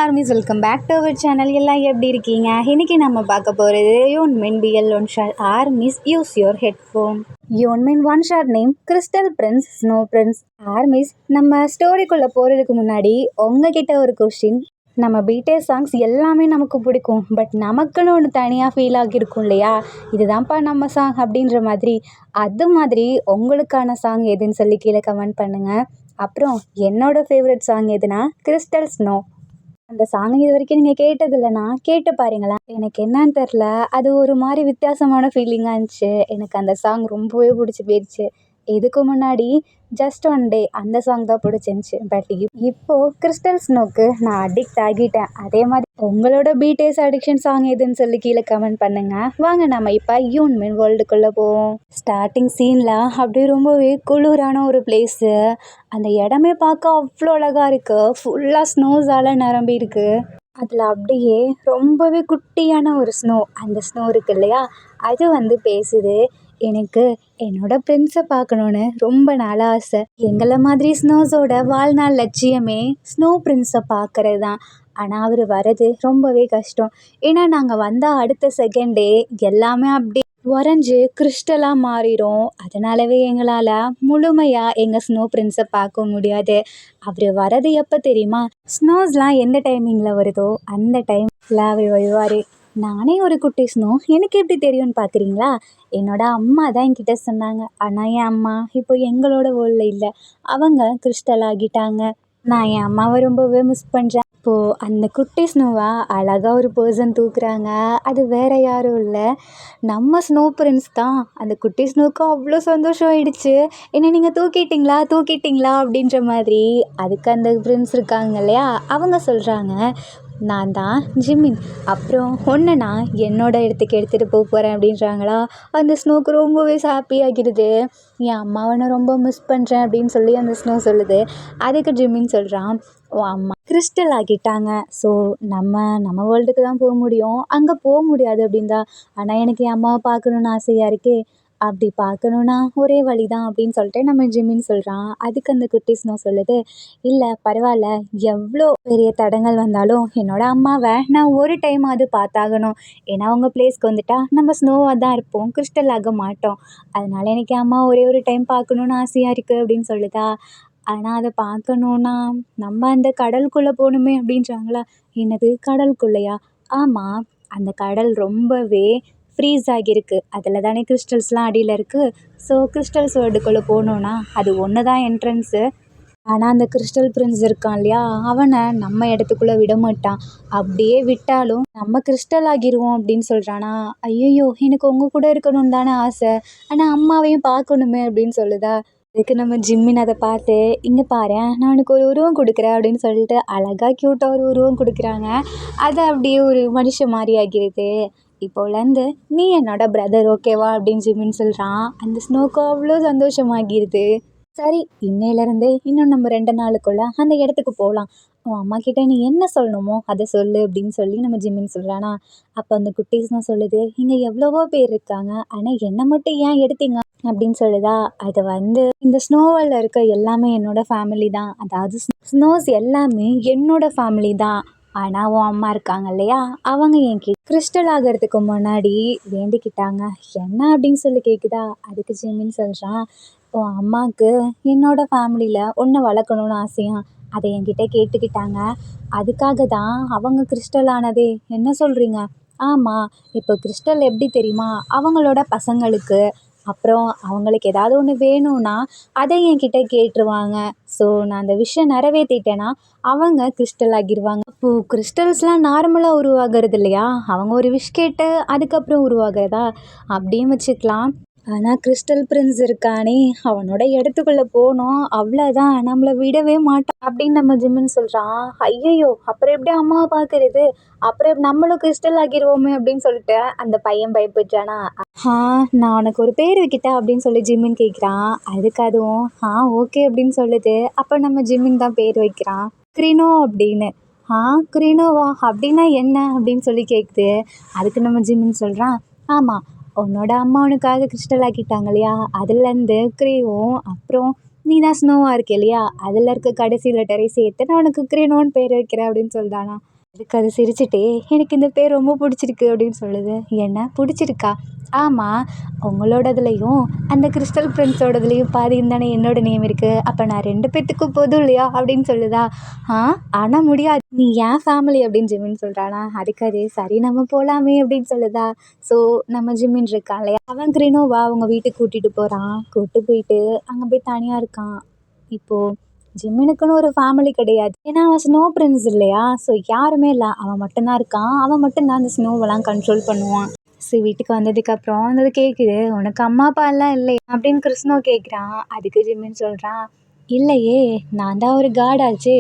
Armies welcome back to our channel. எல்லாம் எப்படி இருக்கீங்க? இன்னைக்கு நம்ம பார்க்க போகிறது Yoonmin BL one shot armys use your headphone. Yoonmin one shot name Crystal Prince Snow Prince. Armys நம்ம ஸ்டோரிக்குள்ளே போகிறதுக்கு முன்னாடி உங்ககிட்ட ஒரு கொஸ்டின். நம்ம பிடிஎஸ் சாங்ஸ் எல்லாமே நமக்கு பிடிக்கும், பட் நமக்குன்னு ஒன்று தனியாக ஃபீல் ஆகியிருக்கும் இல்லையா? இதுதான்ப்பா நம்ம சாங் அப்படின்ற மாதிரி. அது மாதிரி உங்களுக்கான சாங் எதுன்னு சொல்லி கீழே கமெண்ட் பண்ணுங்கள். அப்புறம் என்னோட ஃபேவரட் சாங் எதுனா கிறிஸ்டல் ஸ்னோ. அந்த சாங் இது வரைக்கும் நீங்கள் கேட்டதில்லைனா கேட்டு பாருங்களேன். எனக்கு என்னன்னு தெரில, அது ஒரு மாதிரி வித்தியாசமான ஃபீலிங்காக இருந்துச்சு. எனக்கு அந்த சாங் ரொம்பவே பிடிச்சி போயிடுச்சு. இதுக்கு முன்னாடி ஜஸ்ட் ஒன் டே அந்த சாங் தான் பிடிச்சிருந்துச்சி. பட் இப்போது கிறிஸ்டல் ஸ்னோக்கு நான் அடிக்ட் ஆகிட்டேன். அதே மாதிரி உங்களோட பிடிஎஸ் அடிக்ஷன் சாங் எதுன்னு சொல்லி கீழே கமெண்ட் பண்ணுங்கள். வாங்க நம்ம இப்போ யோன்மென் வேர்ல்டுக்குள்ளே போவோம். ஸ்டார்டிங் சீனில் அப்படியே ரொம்பவே குளிரான ஒரு பிளேஸு. அந்த இடமே பார்க்க அவ்வளோ அழகாக இருக்குது. ஃபுல்லாக ஸ்னோஸால் நிரம்பி இருக்குது. அதில் அப்படியே ரொம்பவே குட்டியான ஒரு ஸ்னோ, அந்த ஸ்னோ இருக்குது இல்லையா, அது பேசுது. எனக்கு என்னோட பிரின்ஸை பார்க்கணுன்னு ரொம்ப நாள் ஆசை. எங்களை மாதிரி ஸ்னோஸோட வாழ்நாள் லட்சியமே ஸ்னோ பிரின்ஸை பார்க்கறது தான். ஆனால் அவர் வர்றது ரொம்பவே கஷ்டம். ஏன்னா நாங்கள் வந்தால் அடுத்த செகண்டே எல்லாமே அப்படி உறைஞ்சி கிறிஸ்டலாக மாறிடும். அதனாலவே எங்களால் முழுமையாக எங்கள் ஸ்னோ பிரின்ஸை பார்க்க முடியாது. அவர் வர்றது எப்போ தெரியுமா? ஸ்னோஸ்லாம் எந்த டைமிங்கில் வருதோ அந்த டைமில் அவர் வருவார். நானே ஒரு குட்டி ஸ்னோ, எனக்கு எப்படி தெரியும்னு பார்க்குறீங்களா? என்னோடய அம்மா தான் என்கிட்ட சொன்னாங்க. ஆனால் என் அம்மா இப்போ எங்களோட வேர்ல்டில் இல்லை, அவங்க கிறிஸ்டல் ஆகிட்டாங்க. நான் என் அம்மாவை ரொம்பவே மிஸ் பண்ணுறேன். இப்போது அந்த குட்டி ஸ்னோவை அழகாக ஒரு பர்சன் தூக்குறாங்க. அது வேறு யாரும் இல்லை, நம்ம ஸ்னோ பிரின்ஸ் தான். அந்த குட்டி ஸ்னோவுக்கு அவ்வளோ சந்தோஷம் ஆயிடுச்சு. என்ன நீங்கள் தூக்கிட்டிங்களா தூக்கிட்டிங்களா அப்படின்ற மாதிரி. அதுக்கு அந்த பிரின்ஸ் இருக்காங்க இல்லையா, அவங்க சொல்கிறாங்க, நான் தான் ஜிமின், அப்புறம் ஒன்று நான் என்னோட இடத்துக்கு எடுத்துகிட்டு போகிறேன் அப்படின்றாங்களா. அந்த ஸ்னோவுக்கு ரொம்பவே ஹாப்பி ஆகிடுது. என் அம்மாவை நான் ரொம்ப மிஸ் பண்ணுறேன் அப்படின்னு சொல்லி அந்த ஸ்னோ சொல்லுது. அதுக்கு ஜிமின் சொல்கிறான், ஓ அம்மா கிறிஸ்டல் ஆகிட்டாங்க, ஸோ நம்ம வேர்ல்டுக்கு தான் போக முடியும், அங்கே போக முடியாது அப்படின்தா. ஆனால் எனக்கு என் அம்மாவை பார்க்கணுன்னு ஆசையாக இருக்கே, அப்படி பார்க்கணுன்னா ஒரே வழி தான் அப்படின்னு சொல்லிட்டு நம்ம ஜிமின் சொல்கிறான். அதுக்கு அந்த குட்டி ஸ்னோ சொல்லுது, இல்லை பரவாயில்ல, எவ்வளோ பெரிய தடங்கள் வந்தாலும் என்னோடய அம்மாவை நான் ஒரு டைம் அது பார்த்தாகணும். ஏன்னா அவங்க பிளேஸ்க்கு வந்துட்டா நம்ம ஸ்னோவாக தான் இருப்போம், கிறிஸ்டல் ஆக மாட்டோம். அதனால எனக்கு என் அம்மா ஒரே ஒரு டைம் பார்க்கணுன்னு ஆசையாக இருக்குது அப்படின்னு சொல்லுதா. ஆனால் அதை பார்க்கணுன்னா நம்ம அந்த கடலுக்குள்ளே போகணுமே அப்படின்றாங்களா. என்னது கடலுக்குள்ளையா? ஆமாம், அந்த கடல் ரொம்பவே ஃப்ரீஸ் ஆகியிருக்கு. அதில் தானே கிறிஸ்டல்ஸ்லாம் அடியில் இருக்குது. ஸோ கிறிஸ்டல்ஸ் வேர்ல்டுக்குள்ளே போகணுன்னா அது ஒன்று தான் என்ட்ரன்ஸு. ஆனால் அந்த கிறிஸ்டல் பிரின்ஸ் இருக்கான் இல்லையா, அவனை நம்ம இடத்துக்குள்ளே விட மாட்டான். அப்படியே விட்டாலும் நம்ம கிறிஸ்டல் ஆகிடுவோம் அப்படின்னு சொல்கிறானா. ஐயோ, எனக்கு உங்கள் கூட இருக்கணும்னு தானே ஆசை, ஆனால் அம்மாவையும் பார்க்கணுமே அப்படின்னு சொல்லுதா. அதுக்கு நம்ம ஜிம்மின் அதை பார்த்து, இங்கே பாரேன், நான் உனக்கு ஒரு உருவம் கொடுக்குறேன் அப்படின்னு சொல்லிட்டு அழகாக க்யூட்டாக ஒரு உருவம் கொடுக்குறாங்க. அது அப்படியே ஒரு மனுஷன் மாதிரி ஆகிடுது. இப்போலேருந்து நீ என்னோட பிரதர், ஓகேவா அப்படின்னு ஜிம்மின் சொல்கிறான். அந்த ஸ்னோக்கு அவ்வளோ சந்தோஷமாகிடுது. சரி, இன்னையிலேருந்து இன்னும் நம்ம 2 நாளுக்குள்ளே அந்த இடத்துக்கு போகலாம். உன் அம்மா கிட்டே நீ என்ன சொல்லணுமோ அதை சொல்லு அப்படின்னு சொல்லி நம்ம ஜிம்மின் சொல்கிறானா. அப்போ அந்த குட்டீஸ்லாம் சொல்லுது, இங்கே எவ்வளவோ பேர் இருக்காங்க, ஆனால் என்னை மட்டும் ஏன் எடுத்தீங்க அப்படின்னு சொல்லுதா. அது இந்த ஸ்னோவில் இருக்க எல்லாமே என்னோட ஃபேமிலி தான், அதாவது ஸ்னோஸ் எல்லாமே என்னோட ஃபேமிலி தான். ஆனால் உன் அம்மா இருக்காங்க இல்லையா, அவங்க என்கிட்ட கிறிஸ்டல் ஆகிறதுக்கு முன்னாடி வேண்டிக்கிட்டாங்க. என்ன அப்படின்னு சொல்லி கேட்குதா. அதுக்கு ஜிம்மின் சொல்கிறான், உன் அம்மாவுக்கு என்னோட ஃபேமிலியில் ஒன்று வளர்க்கணுன்னு ஆசையாக அதை என்கிட்ட கேட்டுக்கிட்டாங்க. அதுக்காக தான் அவங்க கிறிஸ்டல் ஆனதே. என்ன சொல்கிறீங்க? ஆமாம், இப்போ கிறிஸ்டல் எப்படி தெரியுமா, அவங்களோட பசங்களுக்கு அப்புறம் அவங்களுக்கு ஏதாவது ஒன்று வேணும்னா அதை என்கிட்ட கேட்டுருவாங்க. ஸோ நான் அந்த விஷயம் நிறைவேற்றிட்டேன்னா அவங்க கிறிஸ்டல் ஆகிடுவாங்க. இப்போது கிறிஸ்டல்ஸ்லாம் நார்மலாக உருவாகிறது இல்லையா, அவங்க ஒரு விஷ் கேட்டு அதுக்கப்புறம் உருவாகிறதா அப்படியும் வச்சுக்கலாம். ஆனால் கிறிஸ்டல் பிரின்ஸ் இருக்கானே, அவனோட இடத்துக்குள்ளே போனோம் அவ்வளோதான், நம்மளை விடவே மாட்டான் அப்படின்னு நம்ம ஜிம்மின் சொல்கிறான். ஐயையோ, அப்புறம் எப்படி அம்மாவை பார்க்குறது, அப்புறம் நம்மளும் கிறிஸ்டல் ஆகிடுவோமே அப்படின்னு சொல்லிட்டு அந்த பையன் பயப்படுறானா. நான் உனக்கு ஒரு பேர் வைக்கிட்டா அப்படின்னு சொல்லி ஜிம்மின் கேட்குறான். அதுவும் ஓகே அப்படின்னு சொல்லுது. அப்போ நம்ம ஜிம்மின் தான் பேர் வைக்கிறான், கிரினோ அப்படின்னு. கிரினோவா, அப்படின்னா என்ன அப்படின்னு சொல்லி கேட்குது. அதுக்கு நம்ம ஜிம்மின் சொல்கிறான், ஆமாம், உன்னோட அம்மா உனக்காக கிறிஸ்டல் ஆக்கிட்டாங்க இல்லையா, அதுலேருந்து கிரீவும் அப்புறம் நீ தான் ஸ்னோவாக இருக்க இல்லையா, அதில் இருக்க கடைசி லெட்டரை சேர்த்து நான் உனக்கு கிரீனோன்னு பேர் வைக்கிறேன் அப்படின்னு சொல்லிட்டானா. அதுக்கு அது சிரிச்சுட்டே, எனக்கு இந்த பேர் ரொம்ப பிடிச்சிருக்கு அப்படின்னு சொல்லுது. என்ன பிடிச்சிருக்கா? ஆமாம், உங்களோடதுலேயும் அந்த கிறிஸ்டல் பிரின்ஸோடதுலேயும் பாதியும் தானே என்னோட நேம் இருக்குது. அப்போ நான் 2 பேர்த்துக்கும் பொது இல்லையா அப்படின்னு சொல்லுதா. ஆ ஆனால் முடியாது, நீ ஏன் ஃபேமிலி அப்படின்னு ஜிமின் சொல்கிறானா. அதுக்கு அது சரி நம்ம போகலாமே அப்படின்னு சொல்லுதா. ஸோ நம்ம ஜிம்மின் இருக்கான் இல்லையா, அவன் கிரீனோவா அவங்க வீட்டுக்கு கூட்டிகிட்டு போகிறான். கூப்பிட்டு போயிட்டு அங்கே போய் தனியாக இருக்கான். இப்போது ஜிம்மினுக்குன்னு ஒரு ஃபேமிலி கிடையாது. ஏன்னா அவன் ஸ்னோ பிரின்ஸ் இல்லையா. ஸோ யாருமே இல்லை, அவன் மட்டும்தான் இருக்கான். அவன் மட்டும்தான் அந்த ஸ்னோவெல்லாம் கண்ட்ரோல் பண்ணுவான். சரி, வீட்டுக்கு வந்ததுக்கப்புறம் அது கேட்குது, உனக்கு அம்மா அப்பா எல்லாம் இல்லையா அப்படின்னு கிருஷ்ணோ கேட்குறான். அதுக்கு ஜிம்மின்னு சொல்கிறான், இல்லையே, நான் தான் ஒரு காட் ஆச்சு.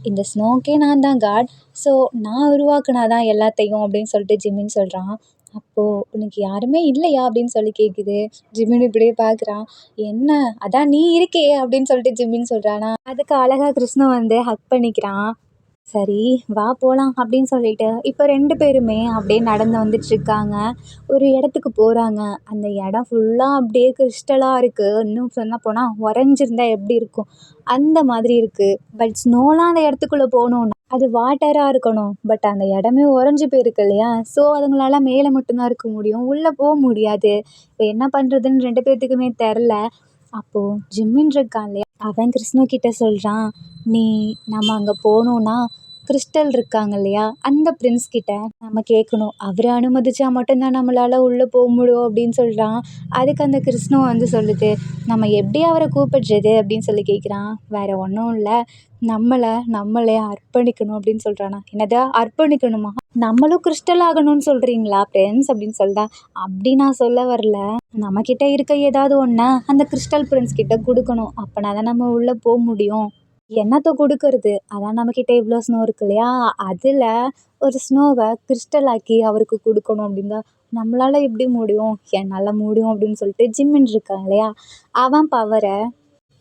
இந்த ஸ்னோக்கே நான் தான் காட். ஸோ நான் உருவாக்குனாதான் எல்லாத்தையும் அப்படின்னு சொல்லிட்டு ஜிம்மின்னு சொல்கிறான். அப்போது உனக்கு யாருமே இல்லையா அப்படின்னு சொல்லி கேட்குது. ஜிம்மின் இப்படியே பார்க்குறான். என்ன, அதான் நீ இருக்கே அப்படின்னு சொல்லிட்டு ஜிம்மின்னு சொல்கிறானா. அதுக்கு அழகாக கிருஷ்ணா ஹக் பண்ணிக்கிறான். சரி, வா போகலாம் அப்படின்னு சொல்லிட்டு இப்போ 2 பேருமே அப்படியே நடந்து வந்துட்டுருக்காங்க. ஒரு இடத்துக்கு போகிறாங்க. அந்த இடம் ஃபுல்லாக அப்படியே கிறிஸ்டலாக இருக்குது. இன்னும் சொல்லப்போனால் உறைஞ்சிருந்தா எப்படி இருக்கும் அந்த மாதிரி இருக்குது. பட் ஸ்னோலாம் அந்த இடத்துக்குள்ளே போகணுன்னா அது வாட்டராக இருக்கணும். பட் அந்த இடமே உறைஞ்சி போயிருக்கு இல்லையா. ஸோ அதுங்களால மேலே மட்டும்தான் இருக்க முடியும், உள்ளே போக முடியாது. இப்போ என்ன பண்ணுறதுன்னு 2 பேர்த்துக்குமே தெரில. அப்போது ஜிம்மின் இருக்கான் இல்லையா, அவன் கிருஷ்ணா கிட்ட சொல்கிறான், நம்ம அங்கே போகணுன்னா கிறிஸ்டல் இருக்காங்க இல்லையா, அந்த பிரின்ஸ் கிட்ட நம்ம கேட்கணும். அவர் அனுமதிச்சா மட்டும்தான் நம்மளால் உள்ளே போக முடியும் அப்படின்னு சொல்கிறான். அதுக்கு அந்த கிருஷ்ணா சொல்லுது, நம்ம எப்படி அவரை கூப்பிடுறது அப்படின்னு சொல்லி கேட்குறான். வேறு ஒன்றும் இல்லை, நம்மளே அர்ப்பணிக்கணும் அப்படின்னு சொல்கிறானா. என்னது அர்ப்பணிக்கணுமா? நம்மளும் கிறிஸ்டல் ஆகணும்னு சொல்கிறீங்களா பிரின்ஸ் அப்படின்னு சொல்லிட்டா. அப்படி நான் சொல்ல வரல, நம்மக்கிட்ட இருக்க ஏதாவது ஒன்றை அந்த கிறிஸ்டல் பிரின்ஸ் கிட்ட கொடுக்கணும். அப்போனா தான் நம்ம உள்ளே போக முடியும். என்னத்த கொடுக்கறது, அதான் நம்மக்கிட்ட இவ்வளோ ஸ்னோ இருக்கு இல்லையா, அதில் ஒரு ஸ்னோவை கிறிஸ்டல் ஆக்கி அவருக்கு கொடுக்கணும் அப்படின்னு தான். நம்மளால் எப்படி முடியும்? என்னால் முடியும் அப்படின்னு சொல்லிட்டு ஜிம்மின் இருக்கான் இல்லையா, அவன் பவரை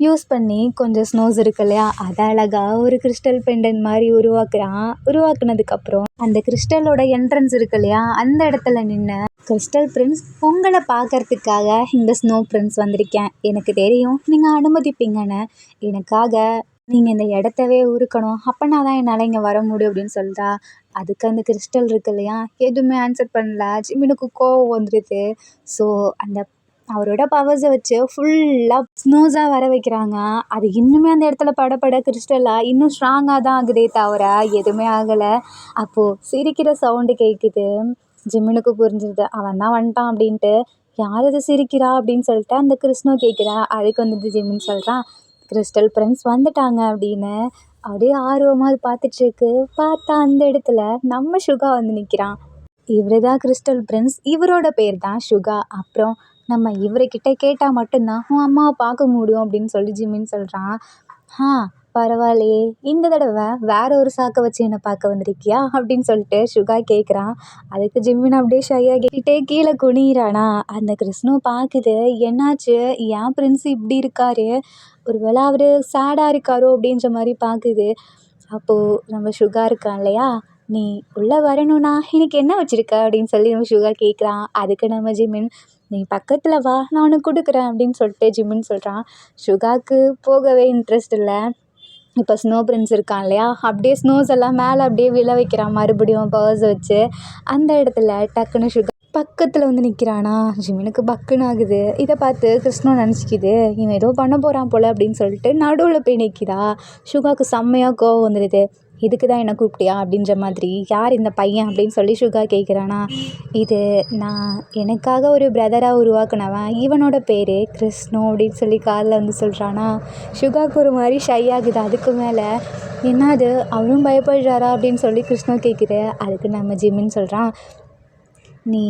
யூஸ் பண்ணி கொஞ்சம் ஸ்னோஸ் இருக்கு இல்லையா, அதை அழகாக ஒரு கிறிஸ்டல் பெண்டன்ட் மாதிரி உருவாக்குறான். உருவாக்குனதுக்கப்புறம் அந்த கிறிஸ்டலோட என்ட்ரன்ஸ் இருக்கு இல்லையா, அந்த இடத்துல நின்று, கிறிஸ்டல் பிரின்ஸ், உங்களை பார்க்கறதுக்காக இந்த ஸ்னோ பிரின்ஸ் வந்திருக்கேன். எனக்கு தெரியும் நீங்கள் அனுமதிப்பீங்கன்னு. எனக்காக நீங்கள் இந்த இடத்தவே உருக்கணும். அப்போனா தான் என்னால் இங்கே வர முடியும் அப்படின்னு சொல்லிட்டா. அதுக்கு அந்த கிறிஸ்டல் இருக்கு இல்லையா, எதுவுமே ஆன்சர் பண்ணல. ஜிம்மினுக்கு கோவம் வந்துடுது. ஸோ அந்த அவரோட பவர்ஸை வச்சு ஃபுல்லாக ஸ்னோஸாக வர வைக்கிறாங்க. அது இன்னுமே அந்த இடத்துல படப்பட கிறிஸ்டலாக இன்னும் ஸ்ட்ராங்காக தான் ஆகுதே தவிர எதுவுமே ஆகலை. அப்போது சிரிக்கிற சவுண்டு கேட்குது. ஜிம்மினுக்கு புரிஞ்சுது, அவன் தான் வந்துட்டான் அப்படின்ட்டு. யார் அது சிரிக்கிறா அப்படின்னு சொல்லிட்டு அந்த கிருஷ்ணா கேட்குறா. அதுக்கு ஜிம்மின்னு சொல்கிறான், கிறிஸ்டல் பிரின்ஸ் வந்துட்டாங்க அப்படின்னு. அப்படியே ஆர்வமாக அது பார்த்துட்ருக்கு. பார்த்தா அந்த இடத்துல நம்ம சுகா நிற்கிறான். இவர் தான் கிறிஸ்டல் பிரின்ஸ், இவரோட பேர் தான் சுகா. அப்புறம் நம்ம இவர்கிட்ட கேட்டால் மட்டும்தான் உன் அம்மாவை பார்க்க முடியும் அப்படின்னு சொல்லி ஜிம்மின்னு சொல்கிறான். பரவாயில்லையே, இந்த தடவை வேற ஒரு சாக்கை வச்சு என்னை பார்க்க வந்திருக்கியா அப்படின்னு சொல்லிட்டு சுகா கேட்குறான். அதுக்கு ஜிம்மின் அப்படியே ஷையாகிட்டே கீழே குனிகிறானா. அந்த கிருஷ்ணு பார்க்குது, என்னாச்சு, ஏன் பிரின்ஸ் இப்படி இருக்காரு, ஒரு வேளை அவர் சேடாக இருக்காரோ அப்படின்ற மாதிரி பார்க்குது. அப்போது நம்ம சுகா இருக்கான் இல்லையா, நீ உள்ளே வரணும்னா எனக்கு என்ன வச்சுருக்க அப்படின்னு சொல்லி நம்ம சுகா கேட்குறான். அதுக்கு நம்ம ஜிம்மின், நீ பக்கத்தில் வா, நான் உனக்கு கொடுக்குறேன் அப்படின்னு சொல்லிட்டு ஜிம்மின் சொல்கிறான். சுகாவுக்கு போகவே இன்ட்ரெஸ்ட் இல்லை. இப்போ ஸ்னோ பிரின்ஸ் இருக்கான் இல்லையா, அப்படியே ஸ்னோஸ் எல்லாம் மேலே அப்படியே விழ வைக்கிறான் மறுபடியும் பவர்ஸை வச்சு. அந்த இடத்துல டக்குன்னு சுகா பக்கத்தில் நிற்கிறானா. ஜிம்மினுக்கு பக்குன்னு ஆகுது. இதை பார்த்து கிருஷ்ணா நினச்சிக்கிது, இவன் ஏதோ பண்ண போகிறான் போல் அப்படின்னு சொல்லிட்டு நடுவில் போய் நிற்கிறா. சுகாவுக்கு செம்மையாக கோவம் வந்துடுது. இதுக்கு தான் என்ன கூப்பிட்டியா அப்படின்ற மாதிரி. யார் இந்த பையன் அப்படின்னு சொல்லி சுகா கேட்குறானா. இது நான் எனக்காக ஒரு பிரதராக உருவாக்குனவன், இவனோட பேர் கிருஷ்ணோ அப்படின்னு சொல்லி காதில் சொல்கிறானா. சுகாவுக்கு ஒரு மாதிரி ஷை ஆகுது. அதுக்கு மேலே என்னது அவரும் பயப்படுறாரா அப்படின்னு சொல்லி கிருஷ்ணா கேட்குது. அதுக்கு நம்ம ஜிம்மின்னு சொல்கிறான், நீ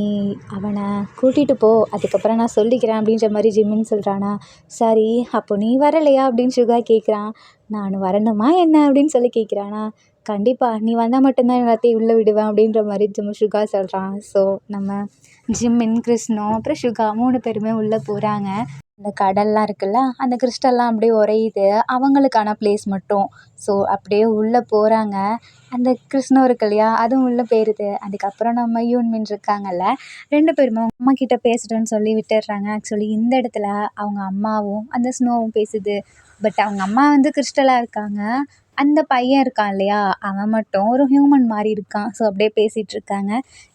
அவனை கூட்டிகிட்டு போ, அதுக்கப்புறம் நான் சொல்லிக்கிறேன் அப்படின்ற மாதிரி ஜிம்மின்னு சொல்கிறானா. சரி, அப்போ நீ வரலையா அப்படின்னு சுகா கேட்குறான். நான் வரணுமா என்ன அப்படின்னு சொல்லி கேட்குறானா. கண்டிப்பாக நீ வந்தால் மட்டும்தான் எல்லாத்தையும் உள்ளே விடுவேன் அப்படின்ற மாதிரி சுகா சொல்கிறான். ஸோ நம்ம ஜிம்மின், கிருஷ்ணோ, அப்புறம் சுகா 3 பேருமே உள்ளே போகிறாங்க. அந்த கடல்லாம் இருக்குல்ல, அந்த கிறிஸ்டல்லாம் அப்படியே உறையுது, அவங்களுக்கான பிளேஸ் மட்டும். ஸோ அப்படியே உள்ளே போகிறாங்க. அந்த கிருஷ்ணா இருக்கு இல்லையா, அதுவும் உள்ளே போயிடுது. அதுக்கப்புறம் நம்ம யூன்மின் இருக்காங்கல்ல, 2 பேருமே அவங்க அம்மா கிட்ட பேசுகிறேன்னு சொல்லி விட்டுடுறாங்க. ஆக்சுவலி இந்த இடத்துல அவங்க அம்மாவும் அந்த ஸ்னோவும் பேசுது. பட் அவங்க அம்மா கிறிஸ்டலாக இருக்காங்க. அந்த பையன் இருக்கான் இல்லையா, அவன் மட்டும் ஒரு ஹியூமன் மாரி இருக்கான். ஸோ அப்படியே பேசிட்டு இருக்காங்க.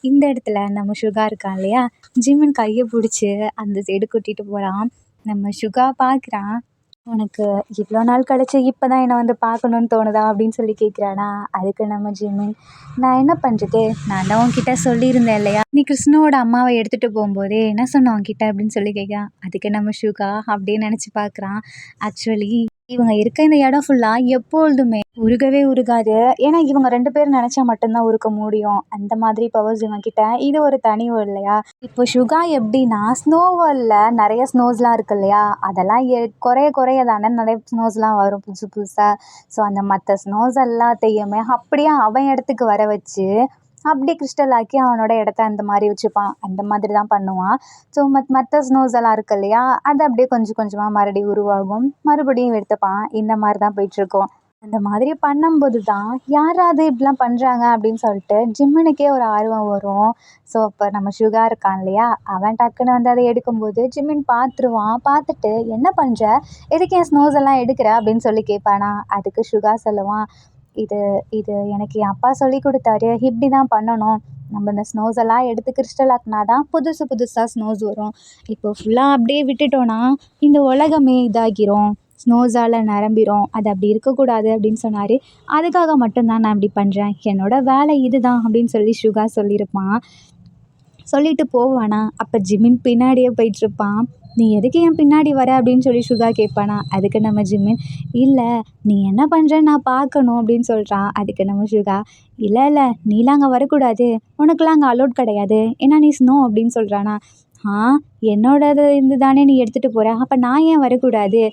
இந்த இடத்துல நம்ம சுகா இருக்கான் இல்லையா, ஜிமின் கைய புடிச்சு அந்த சைடு கூட்டிட்டு போறான். நம்ம சுகா பார்க்குறான். "உனக்கு இவ்வளோ நாள் கழிச்சு இப்ப தான் என்ன வந்து பார்க்கணும்னு தோணுதா?" அப்படின்னு சொல்லி கேட்குறானா. அதுக்கு நம்ம ஜிமின், "நான் என்ன பண்ணுறது, நான் தான் உன்கிட்ட சொல்லியிருந்தேன் இல்லையா, நீ கிருஷ்ணோட அம்மாவை எடுத்துகிட்டு போகும்போதே என்ன சொன்னேன் உன்கிட்ட?" அப்படின்னு சொல்லி கேட்குறான். அதுக்கு நம்ம சுகா அப்படியே நினச்சி பார்க்குறான். ஆக்சுவலி இவங்க இருக்க இந்த இடம் ஃபுல்லாக எப்பொழுதுமே உருகவே உருகாது. ஏன்னா இவங்க 2 பேரும் நினச்சா மட்டும்தான் உருக்க முடியும். அந்த மாதிரி பவர்ஸ் இவங்ககிட்ட. இது ஒரு தனி ஊர் இல்லையா. இப்போ சுகா எப்படின்னா ஸ்னோ வேர்ல்டில் நிறைய ஸ்னோஸ்லாம் இருக்கு இல்லையா, அதெல்லாம் குறைய குறைய தானே நிறைய ஸ்னோஸ்லாம் வரும் புதுசு புதுசாக. ஸோ அந்த மற்ற ஸ்னோஸ் எல்லாத்தையுமே அப்படியே அவன் இடத்துக்கு வர வச்சு அப்படியே கிறிஸ்டல் ஆக்கி அவனோட இடத்த அந்த மாதிரி வச்சுப்பான். அந்த மாதிரி தான் பண்ணுவான். ஸோ மற்ற ஸ்னோஸ் எல்லாம் இருக்கு இல்லையா, அது அப்படியே கொஞ்சம் கொஞ்சமாக மறுபடியும் உருவாகும், மறுபடியும் எடுத்துப்பான். இந்த மாதிரி தான் போயிட்டுருக்கும். அந்த மாதிரி பண்ணும்போது தான் யாராவது இப்படிலாம் பண்ணுறாங்க அப்படின்னு சொல்லிட்டு ஜிம்மனுக்கே ஒரு ஆர்வம் வரும். ஸோ அப்போ நம்ம சுகா இருக்கான் இல்லையா, அவன் டக்குன்னு வந்து அதை எடுக்கும்போது ஜிம்மின் பார்த்துருவான். பார்த்துட்டு, "என்ன பண்ணுற, எதுக்கு என் ஸ்னோஸ் எல்லாம் எடுக்கிற?" அப்படின்னு சொல்லி கேட்பானா. அதுக்கு சுகா சொல்லுவான், "இது இது எனக்கு என் அப்பா சொல்லி கொடுத்தாரு, இப்படி தான் பண்ணணும். நம்ம இந்த ஸ்னோஸ் எல்லாம் எடுத்து கிறிஸ்டல் ஆக்குனா தான் புதுசு புதுசாக ஸ்னோஸ் வரும். இப்போ ஃபுல்லாக அப்படியே விட்டுட்டோன்னா இந்த உலகமே இதாகிரும், ஸ்னோஸால் நிரம்பிரும். அது அப்படி இருக்கக்கூடாது." அப்படின்னு சொன்னார். "அதுக்காக மட்டும்தான் நான் இப்படி பண்ணுறேன். என்னோட வேலை இதுதான்." அப்படின்னு சொல்லி சுகா சொல்லியிருப்பான். சொல்லிட்டு போவானா. அப்போ ஜிமின் பின்னாடியே போயிட்டுருப்பான். "நீ எதுக்கு என் பின்னாடி வர?" அப்படின்னு சொல்லி சுகா கேட்பானா. அதுக்கு நம்ம ஜிமின், "இல்லை, நீ என்ன பண்ணுறன்னு நான் பார்க்கணும்." அப்படின்னு சொல்கிறான். அதுக்கு நம்ம சுகா, "இல்லை இல்லை, நீலாம் அங்கே வரக்கூடாது, உனக்குலாம் அங்கே அலோட் கிடையாது, ஏன்னா நீ ஸ்னோ." அப்படின்னு சொல்கிறானா. "ஆ, என்னோடது இருந்து தானே நீ எடுத்துகிட்டு போகிற, அப்போ நான் ஏன் வரக்கூடாது?"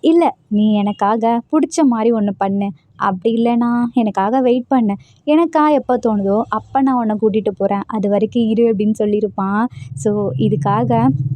"இல்லை, நீ எனக்காக பிடிச்ச மாதிரி ஒன்று பண்ணு, அப்படி இல்லைனா எனக்காக வெயிட் பண்ணு, எனக்கா எப்போ தோணுதோ அப்போ நான் உன்னை கூட்டிகிட்டு போகிறேன், அது வரைக்கும் இரு." அப்படின்னு சொல்லியிருப்பான். ஸோ இதுக்காக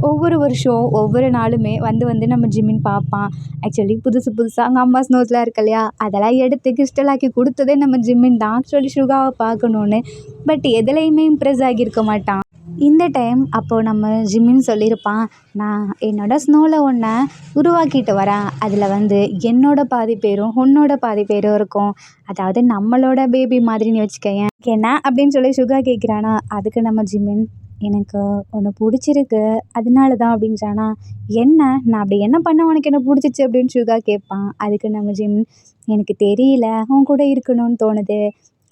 ஒவ்வொரு வருஷம் ஒவ்வொரு நாளுமே வந்து வந்து நம்ம ஜிம்மின் பார்ப்பான். ஆக்சுவலி புதுசு புதுசாக அங்கே அம்மா ஸ்னோஸ்லாம் இருக்கு இல்லையா, அதெல்லாம் எடுத்து கிறிஸ்டலாக்கி கொடுத்ததே நம்ம ஜிம்மின் தான். ஆக்சுவலி சுகாவை பார்க்கணுன்னு. பட் எதுலேயுமே இம்ப்ரெஸ் ஆகியிருக்க மாட்டான். இந்த டைம் அப்போது நம்ம ஜிம்மின்னு சொல்லியிருப்பான், "நான் என்னோடய ஸ்னோவில் ஒன்றை உருவாக்கிட்டு வரேன். அதில் வந்து என்னோட பாதி பேரும் உன்னோட பாதி பேரும் இருக்கும். அதாவது நம்மளோட பேபி மாதிரின்னு வச்சுக்கயேன்." "என்ன?" அப்படின்னு சொல்லி சுகா கேட்குறானா. அதுக்கு நம்ம ஜிம்மின், "எனக்கு ஒன்று பிடிச்சிருக்கு, அதனால தான்." அப்படின்றானா. "என்ன? நான் அப்படி என்ன பண்ண உனக்கு என்ன பிடிச்சிச்சு?" அப்படின்னு சுகா கேட்பான். அதுக்கு நம்ம ஜிம்மின், "எனக்கு தெரியல, உன் கூட இருக்கணும்னு தோணுது."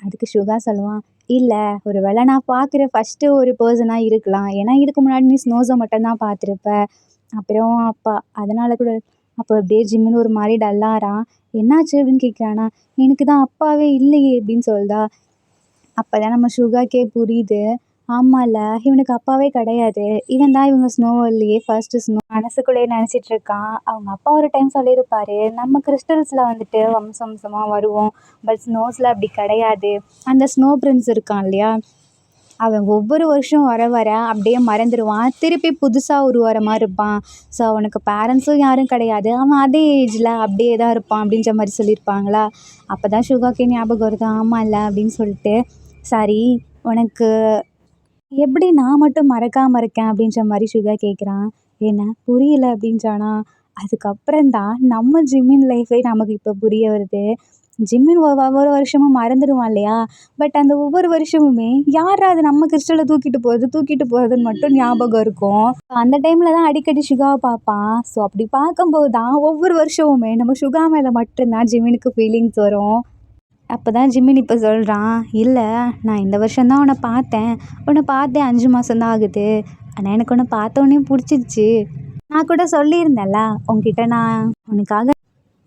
அதுக்கு சுகா சொல்லுவான், "இல்லை, ஒரு வேளை நான் பார்க்குற ஃபஸ்ட்டு ஒரு பர்சனாக இருக்கலாம். ஏன்னா இதுக்கு முன்னாடி நீ ஸ்னோஸை மட்டும்தான் பார்த்துருப்ப. அப்புறம் அப்பா அதனால கூட." அப்போ அப்படியே ஜிம்மின்னு ஒரு மாதிரி டல்லாகிறான். "என்னாச்சு?" அப்படின்னு கேட்குறானா. "எனக்கு தான் அப்பாவே இல்லையே." அப்படின்னு சொல்லுதா. அப்போ தான் நம்ம சுகாக்கே புரியுது, ஆமால்ல, இவனுக்கு அப்பாவே கிடையாது. இவன் தான் இவங்க ஸ்னோ வேர்ல்ட்லேயே ஃபர்ஸ்ட்டு ஸ்னோ. மனசுக்குள்ளேயே நினச்சிட்டு இருக்கான். அவங்க அப்பா ஒரு டைம் சொல்லியிருப்பாரு, நம்ம கிறிஸ்டல்ஸில் வந்துட்டு வம்சம் வம்சமாக வருவோம், பட் ஸ்னோஸில் அப்படி கிடையாது. அந்த ஸ்னோ பிரின்ஸ் இருக்கான் இல்லையா, அவன் ஒவ்வொரு வருஷம் வர வர அப்படியே மறந்துடுவான், திருப்பி புதுசாக உருவாகிற மாதிரி இருப்பான். ஸோ அவனுக்கு பேரண்ட்ஸும் யாரும் கிடையாது, அவன் அதே ஏஜில் அப்படியே தான் இருப்பான் அப்படின்ற மாதிரி சொல்லியிருப்பாங்களா. அப்போ தான் சுகாக்கே ஞாபகம் வருது, ஆமாம்ல அப்படின்னு சொல்லிட்டு. "சரி, உனக்கு எப்படி நான் மட்டும் மறக்காமல் இருக்கேன்?" அப்படின்ற மாதிரி சுகா கேட்குறான். "என்ன புரியல?" அப்படின்றானா. அதுக்கப்புறம் தான் நம்ம ஜிம்மின் லைஃபே நமக்கு இப்போ புரிய வருது. ஜிம்மின் ஒவ்வொரு வருஷமும் மறந்துடுவான் இல்லையா, பட் அந்த ஒவ்வொரு வருஷமுமே யாராவது நம்ம கிறிஸ்டலை தூக்கிட்டு போகிறதுன்னு மட்டும் ஞாபகம் இருக்கும். அந்த டைமில் தான் அடிக்கடி சுகாவை பார்ப்பான். ஸோ அப்படி பார்க்கும்போது தான் ஒவ்வொரு வருஷமுமே நம்ம சுகா மேலே மட்டும்தான் ஜிம்மினுக்கு ஃபீலிங்ஸ் வரும். அப்போ தான் ஜிம்மின் இப்போ சொல்கிறான், "இல்லை, நான் இந்த வருஷம் தான் உன்னை பார்த்தேன் 5 மாதம் தான் ஆகுது. ஆனால் எனக்கு உன்னை பார்த்தோன்னே பிடிச்சிருச்சு. நான் கூட சொல்லியிருந்தேன்ல உன்கிட்ட, நான் உனக்காக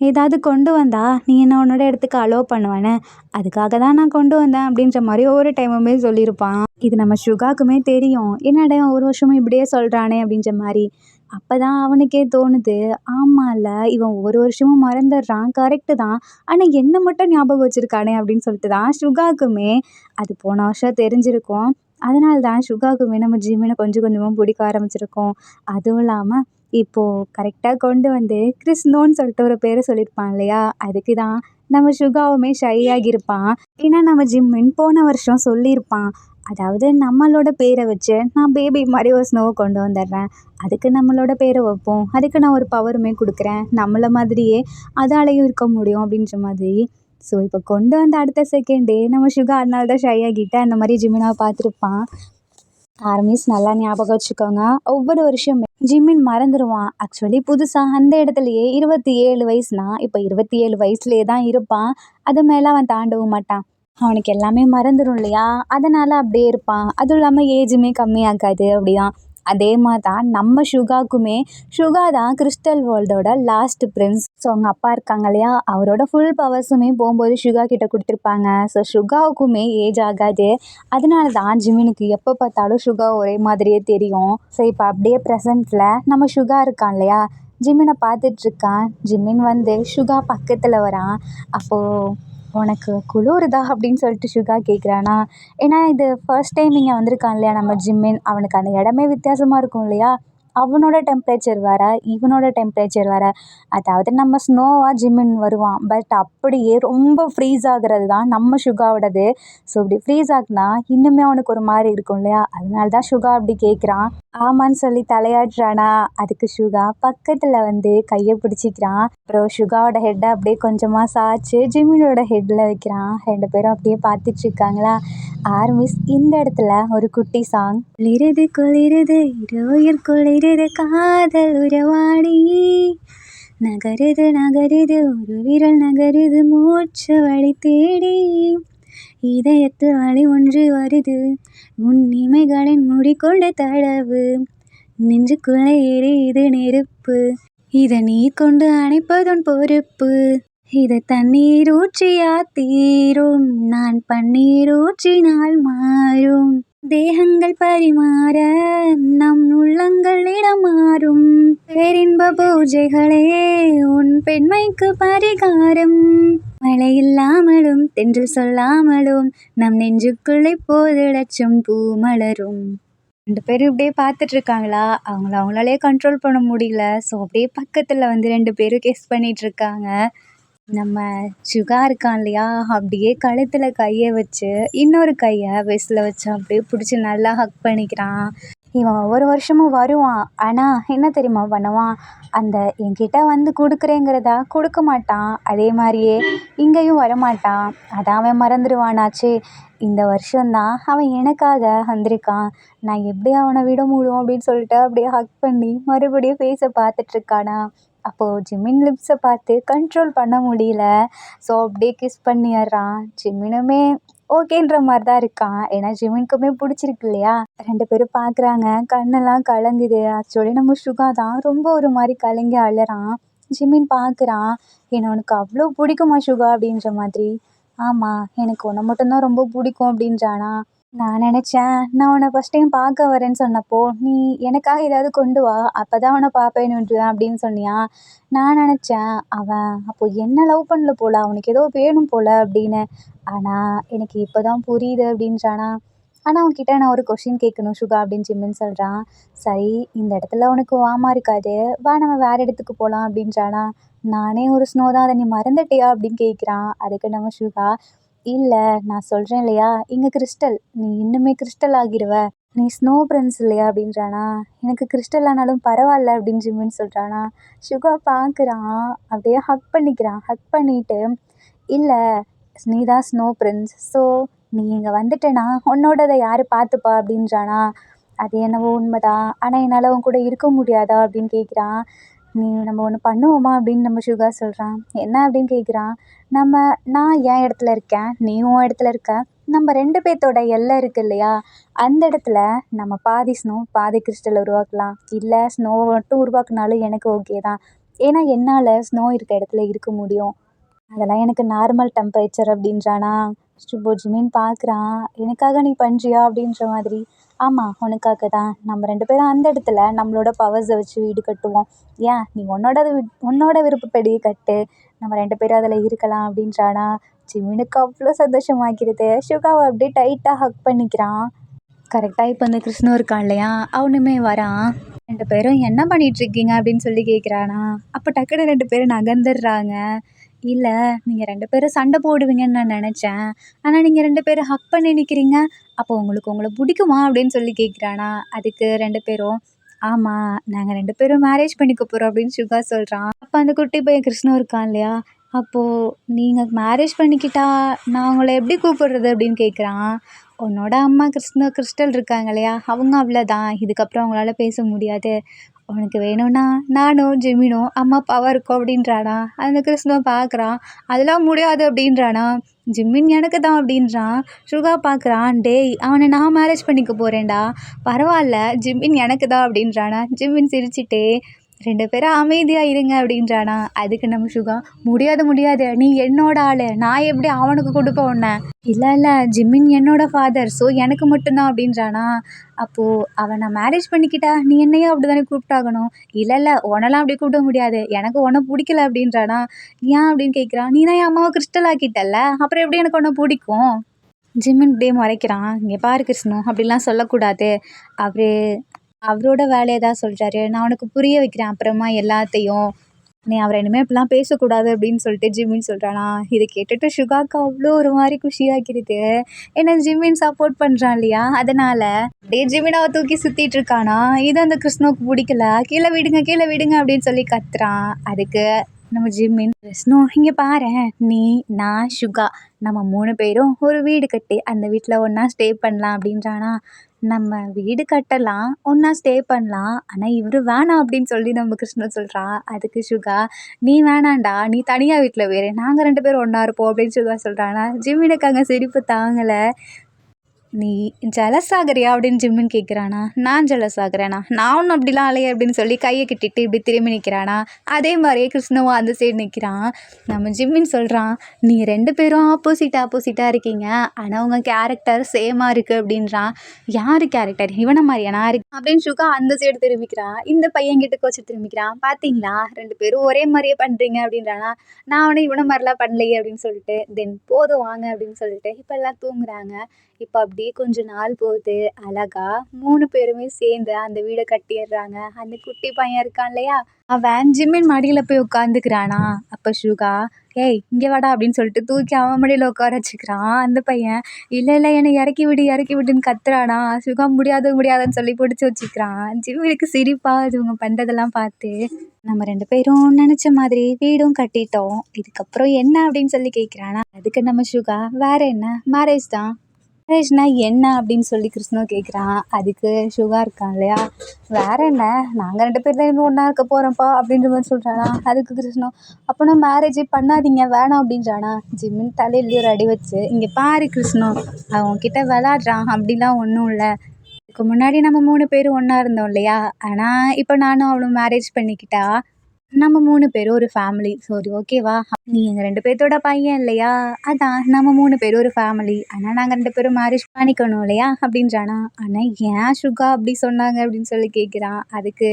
ஏதாவது கொண்டு வந்தா நீ என்ன உன்னோட இடத்துக்கு அலோவ் பண்ணுவேன்னு, அதுக்காக தான் நான் கொண்டு வந்தேன்." அப்படின்ற மாதிரி ஒவ்வொரு டைமுமே சொல்லியிருப்பான். இது நம்ம சுகாக்குமே தெரியும், என்னடா இவன் ஒரு வருஷமும் இப்படியே சொல்கிறானே அப்படின்ற மாதிரி. அப்போ தான் அவனுக்கே தோணுது, ஆமாம்ல, இவன் ஒவ்வொரு வருஷமும் மறந்துடுறான், கரெக்டு தான், ஆனால் என்ன மட்டும் ஞாபகம் வச்சுருக்கானே அப்படின்னு சொல்லிட்டு தான் சுகாக்குமே அது போன வருஷம் தெரிஞ்சிருக்கும். அதனால தான் சுகாக்குமே நம்ம ஜிம்மினை கொஞ்சம் கொஞ்சமாக பிடிக்க ஆரம்பிச்சிருக்கோம். அதுவும் இல்லாமல் இப்போது கரெக்டாக கொண்டு வந்து கிறிஸ்னோன்னு சொல்லிட்டு ஒரு பேரை சொல்லியிருப்பான் இல்லையா, அதுக்கு தான் நம்ம சுகாவுமே ஷை ஆகியிருப்பான். ஏன்னா நம்ம ஜிம்மின் போன வருஷம் சொல்லியிருப்பான், அதாவது நம்மளோட பேரை வச்சு நான் பேபி மாதிரி ஒரு ஸ்னோவை கொண்டு வந்துடுறேன், அதுக்கு நம்மளோட பேரை வைப்போம், அதுக்கு நான் ஒரு பவருமே கொடுக்குறேன், நம்மளை மாதிரியே அதாலேயும் இருக்க முடியும் அப்படின்ற மாதிரி. ஸோ இப்போ கொண்டு வந்த அடுத்த செகண்டே நம்ம சுகா அதனால தான் ஷை ஆகிட்டு அந்த மாதிரி ஜிமினாவை பார்த்துருப்பான். ஆர்மிஸ் நல்லா ஞாபகம் வச்சுக்கோங்க, ஒவ்வொரு வருஷமே ஜிமின் மறந்துடுவான். ஆக்சுவலி புதுசாக அந்த இடத்துலையே 27 வயசுனா இப்போ 27 வயசுலேயே தான் இருப்பான். அது மேலே அவன் தாண்டவும் மாட்டான். அவனுக்கு எல்லாமே மறந்துடும் இல்லையா, அதனால் அப்படியே இருப்பான். அதுவும் இல்லாமல் ஏஜுமே கம்மியாகாது அப்படிதான். அதே மாதிரி தான் நம்ம சுகாக்குமே. சுகா தான் கிறிஸ்டல் வேர்ல்டோட லாஸ்ட் பிரின்ஸ். ஸோ அவங்க அப்பா இருக்காங்க இல்லையா, அவரோட ஃபுல் பவர்ஸுமே போகும்போது சுகா கிட்ட கொடுத்துருப்பாங்க. ஸோ சுகாவுக்குமே ஏஜ் ஆகாது. அதனால தான் ஜிமினுக்கு எப்போ பார்த்தாலும் சுகா ஒரே மாதிரியே தெரியும். ஸோ இப்போ அப்படியே ப்ரெசண்ட்டில் நம்ம சுகா இருக்கான் இல்லையா, ஜிமினை பார்த்துட்ருக்கான். ஜிமின் வந்து சுகா பக்கத்தில் வரான். அப்போது உனக்கு குளிருதா அப்படின்னு சொல்லிட்டு சுகா கேட்குறானா. ஏன்னா இது ஃபர்ஸ்ட் டைம் இங்கே வந்திருக்கான் இல்லையா நம்ம ஜிமின், அவனுக்கு அந்த இடமே வித்தியாசமாக இருக்கும் இல்லையா. அவனோட டெம்பரேச்சர் வேறு, இவனோட டெம்பரேச்சர் வேறு. அதாவது நம்ம ஸ்னோவாக ஜிமின் வருவான், பட் அப்படியே ரொம்ப ஃப்ரீஸ் ஆகுறது தான் நம்ம சுகாவோடது. ஸோ இப்படி ஃப்ரீஸ் ஆகுனா இன்னுமே அவனுக்கு ஒரு மாதிரி இருக்கும் இல்லையா, அதனால தான் சுகா அப்படி கேட்குறான். ஆமான்னு சொல்லி தலையாட்டுறானா. அதுக்கு சுகா பக்கத்தில் வந்து கையை பிடிச்சிக்கிறான். அப்புறம் சுகாவோட ஹெட்டை அப்படியே கொஞ்சமாக சாய்ச்சி ஜிமினோட ஹெட்டில் வைக்கிறான். 2 பேரும் அப்படியே பார்த்துட்டு இருக்காங்களா. ஆர்மிஸ் இந்த இடத்துல ஒரு குட்டி சாங். குளிருது குளிருது உயிர் குளிருது காதல் உறவாடி, நகருது நகருது ஒரு விரல் நகருது மூச்சு வழி தேடி, இதயத்து வழி ஒன்று வருது உன் இமைகளின் முடிக்கொண்ட தடவு, நெஞ்சுக்குள்ளே எரியுது நெருப்பு, இதை நீ கொண்டு அணைப்பதன் பொறுப்பு, இதை தண்ணீர் ஊற்றியா தீரும், நான் பன்னீர் ஊற்றினால் மாறும், தேகங்கள் பரிமாற நம் உள்ளங்கள் இடமாறும், பேரின்ப பூஜைகளே உன் பெண்மைக்கு பரிகாரம், மழை இல்லாமலும் தென்றல் சொல்லாமலும் நம் நெஞ்சுக்குள்ளே போது லட்சம் பூ மலரும். 2 பேரும் இப்படியே பார்த்துட்டு இருக்காங்களா, அவங்களாலே கண்ட்ரோல் பண்ண முடியல. ஸோ அப்படியே பக்கத்தில் வந்து 2 பேரும் கிஸ் பண்ணிட்டு இருக்காங்க. நம்ம சுகா இருக்கான் இல்லையா, அப்படியே கழுத்தில் கையை வச்சு இன்னொரு கையை வெஸ்ல வச்சு அப்படியே பிடிச்சி நல்லா ஹக் பண்ணிக்கிறான். இவன் ஒவ்வொரு வருஷமும் வருவான், ஆனால் என்ன தெரியுமா பண்ணுவான், அந்த என்கிட்ட வந்து கொடுக்குறேங்கிறதா கொடுக்க மாட்டான். அதே மாதிரியே இங்கேயும் வரமாட்டான். அதான் அவன் மறந்துடுவானாச்சு. இந்த வருஷம்தான் அவன் எனக்காக வந்திருக்கான், நான் எப்படி அவனை விட முடியும் அப்படின்னு சொல்லிட்டு அப்படியே ஹக் பண்ணி மறுபடியும் ஃபேஸை பார்த்துட்ருக்கானா. அப்போது ஜிமின் லிப்ஸை பார்த்து கண்ட்ரோல் பண்ண முடியல. ஸோ அப்படியே கிஸ் பண்ணிடுறான். ஜிமினுமே ஓகேன்ற மாதிரி தான் இருக்கான், ஏன்னா ஜிமினுக்குமே பிடிச்சிருக்கு இல்லையா. 2 பேரும் பார்க்குறாங்க, கண்ணெல்லாம் கலங்குது. ஆக்சுவலி நம்ம சுகா தான் ரொம்ப ஒரு மாதிரி கலங்கி அழறான். ஜிமின் பார்க்குறான், என்ன உனக்கு அவ்வளோ பிடிக்குமா சுகா அப்படின்ற மாதிரி. ஆமாம், எனக்கு உன்னை மட்டும்தான் ரொம்ப பிடிக்கும் அப்படின்றானா. நான் நினச்சேன், நான் உன்னை ஃபஸ்ட் டைம் பார்க்க வரேன்னு சொன்னப்போ நீ எனக்காக ஏதாவது கொண்டு வா, அப்போ தான் உன்னை பார்ப்பேன்னுட்டுவேன் அப்படின்னு சொன்னியா. நான் நினச்சேன் அவன் அப்போது என்ன லவ் பண்ணல போல், அவனுக்கு ஏதோ வேணும் போல் அப்படின்னு. ஆனால் எனக்கு இப்போ தான் புரியுது அப்படின்றானா. ஆனால் அவன்கிட்ட நான் ஒரு கொஷின் கேட்கணும் சுகா அப்படின்னு ஜிம்மின்னு சொல்கிறான். சரி, இந்த இடத்துல உனக்கு வாமா இருக்காது, வா நம்ம வேறு இடத்துக்கு போகலாம் அப்படின்றானா. நானே ஒரு ஸ்னோ தான், அதை நீ மறந்துட்டியா அப்படின்னு கேட்குறான். அதுக்கு நம்ம சுகா, இல்லை நான் சொல்கிறேன் இல்லையா, இங்கே கிறிஸ்டல், நீ இன்னுமே கிறிஸ்டல் ஆகிடுவ, நீ ஸ்னோ பிரின்ஸ் இல்லையா அப்படின்றானா. எனக்கு கிறிஸ்டல் ஆனாலும் பரவாயில்ல அப்படின்னு ஜிம்மின்னு சொல்கிறானா. சுகா பார்க்குறான், அப்படியே ஹக் பண்ணிக்கிறான். ஹக் பண்ணிவிட்டு, இல்லை நீ தான் ஸ்னோ பிரின்ஸ், ஸோ நீ இங்கே வந்துட்டேன்னா உன்னோடதை யார் பார்த்துப்பா அப்படின்றானா. அது என்னவோ உண்மைதான், ஆனால் என்னால் உன் கூட இருக்க முடியாதா அப்படின்னு கேட்குறான். நம்ம ஒன்று பண்ணுவோமா அப்படின்னு நம்ம சுகா சொல்கிறான். என்ன அப்படின்னு கேட்குறான். நான் என் இடத்துல இருக்கேன், நீ உன் இடத்துல இருக்க, நம்ம 2 பேர்த்தோட எல்லை இருக்குது இல்லையா, அந்த இடத்துல நம்ம பாதி ஸ்னோ பாதி கிறிஸ்டல் உருவாக்கலாம். இல்லை ஸ்னோவை மட்டும் உருவாக்குனாலும் எனக்கு ஓகே தான், ஏன்னா என்னால் ஸ்னோ இருக்க இடத்துல இருக்க முடியும், அதெல்லாம் எனக்கு நார்மல் டெம்பரேச்சர் அப்படின்றானா. ஜிமின் பார்க்குறான், எனக்காக நீ பண்ணுறியா அப்படின்ற மாதிரி. ஆமாம், உனக்காக தான். நம்ம 2 பேரும் அந்த இடத்துல நம்மளோட பவர்ஸை வச்சு வீடு கட்டுவோம். ஏன் நீ உன்னோட விருப்பப்படி கட்டு, நம்ம 2 பேரும் அதில் இருக்கலாம் அப்படின்றானா. ஜிமினுக்கு அவ்வளோ சந்தோஷமாக்கிறது. சுகாவை அப்படியே டைட்டாக ஹக் பண்ணிக்கிறான். கரெக்டாக இப்போ இந்த கிருஷ்ணன் இருக்கான் இல்லையா, அவனுமே வரான். 2 பேரும் என்ன பண்ணிகிட்ருக்கீங்க அப்படின்னு சொல்லி கேட்குறானா. அப்போ டக்குன்னு 2 பேரும் நகர்ந்துடுறாங்க. இல்லை, நீங்கள் 2 பேரும் சண்டை போடுவீங்கன்னு நான் நினச்சேன், ஆனால் நீங்கள் 2 பேரும் ஹக் பண்ணி நிற்கிறீங்க, அப்போ உங்களை பிடிக்குமா அப்படின்னு சொல்லி கேட்குறானா. அதுக்கு 2 பேரும், ஆமாம் நாங்கள் 2 பேரும் மேரேஜ் பண்ணிக்க போகிறோம் அப்படின்னு சுகா சொல்கிறான். அப்போ அந்த குட்டி பையன் கிருஷ்ணன் இருக்கான் இல்லையா, அப்போது நீங்கள் மேரேஜ் பண்ணிக்கிட்டா நான் உங்களை எப்படி கூப்பிடுறது அப்படின்னு கேட்குறான். உன்னோட அம்மா கிறிஸ்டல் இருக்காங்க இல்லையா, அவங்க அவ்வளோதான், இதுக்கப்புறம் அவங்களால பேச முடியாது. உனக்கு வேணும்னா நானும் ஜிமினும் அம்மா அப்பாவாக இருக்கோம் அப்படின்றானா. அந்த கிருஷ்ண பார்க்குறான். அதெல்லாம் முடியாது அப்படின்றானா. ஜிமின் எனக்கு தான் அப்படின்றான். சுகா பார்க்குறான். டேய், அவனை நான் மேரேஜ் பண்ணிக்க போகிறேன்டா, பரவாயில்ல ஜிமின் எனக்கு தான் அப்படின்றானா. ஜிமின் சிரிச்சிட்டே 2 பேரும் அமைதியாக இருங்க அப்படின்றானா. அதுக்கு நம்ம சுகா, முடியாது முடியாது, நீ என்னோட ஆள், நான் எப்படி அவனுக்கு கொடுப்பேன் உன்னை. இல்லை இல்லை, ஜிமின் என்னோட ஃபாதர், ஸோ எனக்கு மட்டும்தான் அப்படின்றானா. அப்போது அவனை மேரேஜ் பண்ணிக்கிட்டா நீ என்னையும் அப்படி தானே கூப்பிட்டாகணும். இல்லை இல்லை, உன்னெல்லாம் அப்படி கூப்பிட முடியாது, எனக்கு உன்னை பிடிக்கல அப்படின்றானா. ஏன் அப்படின்னு கேட்குறான். நீ தான் என் அம்மாவை கிறிஸ்டல் ஆக்கிட்டல்ல, அப்புறம் எப்படி எனக்கு உன்னை பிடிக்கும். ஜிமின் இப்படியே முறைக்கிறான். இங்கே பாரு கிருஷ்ணு, அப்படிலாம் சொல்லக்கூடாது. அவர் அவரோட வேலையை தான் சொல்கிறாரு, நான் அவனுக்கு புரிய வைக்கிறேன் அப்புறமா எல்லாத்தையும். நீ அவரை இனிமேல் இப்படிலாம் பேசக்கூடாது அப்படின்னு சொல்லிட்டு ஜிமின் சொல்கிறானா. இதை கேட்டுட்டு சுகாக்கு அவ்வளோ ஒரு மாதிரி குஷியாக்கிடுது. ஏன்னா ஜிமின் சப்போர்ட் பண்ணுறான் இல்லையா, அதனால் அப்படியே ஜிமினாவை தூக்கி சுற்றிட்டு இருக்கானா. இது அந்த கிருஷ்ணவுக்கு பிடிக்கல. கீழே விடுங்க கீழே விடுங்க அப்படின்னு சொல்லி கத்துறான். அதுக்கு நம்ம ஜிமின், கிருஷ்ணு இங்கே பாரேன், நீ நான் சுகா நம்ம 3 பேரும் ஒரு வீடு கட்டி அந்த வீட்டில் ஒன்றா ஸ்டே பண்ணலாம் அப்படின்றானா. நம்ம வீடு கட்டலாம், ஒன்றா ஸ்டே பண்ணலாம், ஆனால் இவர் வேணாம் அப்படின்னு சொல்லி நம்ம கிருஷ்ணன் சொல்கிறான். அதுக்கு சுகா, நீ வேணாண்டா, நீ தனியாக வீட்டில் வேறு, நாங்கள் 2 பேரும் ஒன்றா இருப்போம் அப்படின்னு சுகா சொல்கிறானா. ஜிமினுக்கு அங்கே சிரிப்பு தாங்கலை. நீ ஜெலஸ் ஆகுறியா அப்படின்னு ஜிம்மின் கேட்குறானா. நான் ஜெலஸ் ஆகுறேனா, நான் ஒன்றும் அப்படிலாம் இல்லையே அப்படின்னு சொல்லி கையை கட்டிட்டு இப்படி திரும்பி நிற்கிறானா. அதே மாதிரியே கிருஷ்ணவும் அந்த சைடு நிற்கிறான். நம்ம ஜிம்மின் சொல்கிறான், நீங்கள் 2 பேரும் ஆப்போசிட்டாக இருக்கீங்க, ஆனால் உங்கள் கேரக்டர் சேமாக இருக்குது அப்படின்றான். யார் கேரக்டர், இவனை மாதிரியானா இருக்கு அப்படின்னு சுகா அந்த சைடு திரும்பிக்கிறான். இந்த பையன்கிட்ட கோச்சு திரும்பிக்கிறான். பார்த்தீங்களா 2 பேரும் ஒரே மாதிரியே பண்ணுறீங்க அப்படின்றானா. நான் அவனை இவனை மாதிரிலாம் பண்ணலையே அப்படின்னு சொல்லிட்டு தென் போதும் வாங்க அப்படின்னு சொல்லிட்டு இப்போ எல்லாம் தூங்குறாங்க. இப்போ அப்படியே கொஞ்ச நாள் போகுது. அழகா 3 பேருமே சேர்ந்து அந்த வீடை கட்டிடுறாங்க. அந்த குட்டி பையன் இருக்கான் இல்லையா, அவன் ஜிம்மின் மடியில் போய் உட்காந்துக்கிறானா. அப்போ சுகா, ஏய் இங்கே வாடா அப்படின்னு சொல்லிட்டு தூக்கி அவன் மடியில் உட்கார வச்சுக்கிறான். அந்த பையன் இல்லை இல்லை என்னை இறக்கி விடுன்னு கத்துறானா. சுகா முடியாதுன்னு சொல்லி பிடிச்சி வச்சுக்கிறான். ஜிம்மினுக்கு சிரிப்பாக இவங்க பண்ணுறதெல்லாம் பார்த்து, நம்ம 2 பேரும் நினச்ச மாதிரி வீடும் கட்டிட்டோம், இதுக்கப்புறம் என்ன அப்படின்னு சொல்லி கேட்குறானா. அதுக்கு நம்ம சுகா, வேற என்ன, மேரேஜ் தான். மேரேஜ்னா என்ன அப்படின்னு சொல்லி கிருஷ்ணா கேட்குறான். அதுக்கு சுகா இருக்கான் இல்லையா, வேற என்ன, நாங்கள் 2 பேர் தான் இன்னும் ஒன்றா இருக்க போகிறோம்ப்பா அப்படின்ற மாதிரி சொல்கிறானா. அதுக்கு கிருஷ்ணா, அப்போனா மேரேஜே பண்ணாதீங்க வேணாம் அப்படின்றானா. ஜிம்மின் தலையிலேயே ஒரு அடி வச்சு, இங்கே பாரு கிருஷ்ணா, அவன்கிட்ட விளாட்றான், அப்படிலாம் ஒன்றும் இல்லை. இதுக்கு முன்னாடி நம்ம 3 பேரும் ஒன்றா இருந்தோம் இல்லையா, ஆனால் இப்போ நானும் அவளும் மேரேஜ் பண்ணிக்கிட்டா நம்ம 3 பேரும் ஒரு ஃபேமிலி. சரி ஓகேவா, நீ எங்கள் 2 பேர்த்தோட பையன் இல்லையா, அதான் நம்ம 3 பேரும் ஒரு ஃபேமிலி, ஆனால் நாங்கள் 2 பேரும் மேரேஜ் பண்ணிக்கணும் இல்லையா அப்படின்றானா. ஆனால் ஏன் சுகா அப்படி சொன்னாங்க அப்படின்னு சொல்லி கேட்குறான். அதுக்கு